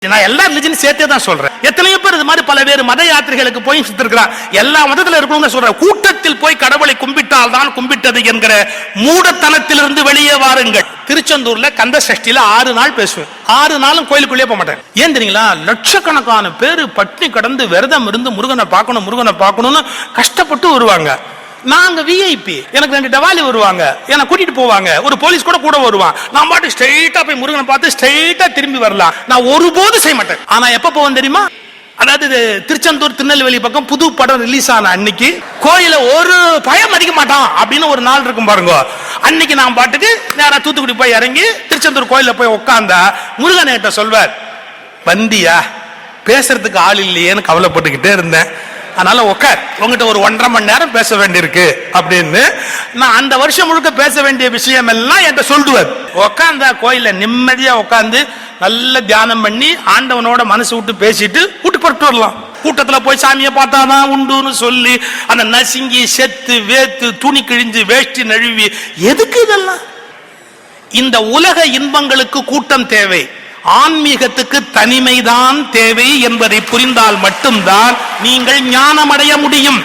நான் எல்லா ரிலிஜனும் சேர்த்தே தான் சொல்றேன். எத்தனையோ பேர் இது மாதிரி பல வேறு மத யாத்திரைகளுக்கு போய் சுத்திருக்கிறான். எல்லா மதத்தில் இருக்கவங்க சொல்ற கூட்டத்தில் போய் கடவுளை கும்பிட்டால் தான் கும்பிட்டது என்கிற மூடத்தனத்திலிருந்து வெளியே வாருங்கள். திருச்செந்தூர்ல கந்த சஷ்டியில 6 நாள் பேசுவேன். 6 நாளும் கோயிலுக்குள்ளே போக மாட்டேன். ஏன் தெரியுங்களா? லட்சக்கணக்கான பேரு பட்டினி கடந்து விரதம் இருந்து முருகனை பார்க்கணும்னு கஷ்டப்பட்டு வருவாங்க. நாங்க விஐபி, எனக்கு 2 டவாலி வருவாங்க, என்ன கூட்டிட்டு போவாங்க, ஒரு போலீஸ் கூட வருவான். நான் பாட்டு ஸ்ட்ரெயிட்டா போய் முருகனை பார்த்து ஸ்ட்ரெயிட்டா திரும்பி வரலாம். நான் ஒருபோதும் செய்ய மாட்டேன். ஆனா எப்ப போவேன் தெரியுமா? அதாவது திருச்செந்தூர் திருநெல்வேலி பக்கம் புது படம் ரிலீஸ் ஆன அன்னைக்கு கோயில ஒரு பயம் மதிக்க மாட்டான் அப்படின்னு ஒரு நாள் இருக்கும் பாருங்க. அன்னைக்கு நான் பாட்டுக்கு நேரா தூத்துக்குடி போய் இறங்கி திருச்செந்தூர் கோயில போய் உட்கார்ந்தா முருகன் கிட்ட சொல்வார், வந்தியா பேசுறதுக்கு ஆள் இல்லையேன்னு கவலைப்பட்டுக்கிட்டே இருந்தேன், அதனால உட்கார், உங்ககிட்ட ஒரு 1.5 மணி நேரம் பேச வேண்டியிருக்கு அப்படின்னு. நான் அந்த வருஷம் முழுக்க பேச வேண்டிய விஷயம் எல்லாம் என்கிட்ட சொல்லுவார். உட்காந்தா கோயில நிம்மதியா உட்காந்து நல்ல தியானம் பண்ணி ஆண்டவனோட மனசு விட்டு பேசிட்டு வீட்டுக்கு புறப்பட்டு வரலாம். கூட்டத்துல போய் சாமியை பார்த்தாதான் உண்டுன்னு சொல்லி அந்த நசுங்கி செத்து வேத்து துணி கிழிஞ்சு வேஷ்டி நழுவி எதுக்கு இதெல்லாம்? இந்த உலக இன்பங்களுக்கு கூட்டம் தேவை, ஆன்மீகத்துக்கு தனிமைதான் தேவை என்பதை புரிந்தால் மட்டும்தான் நீங்கள் ஞானமடைய முடியும்.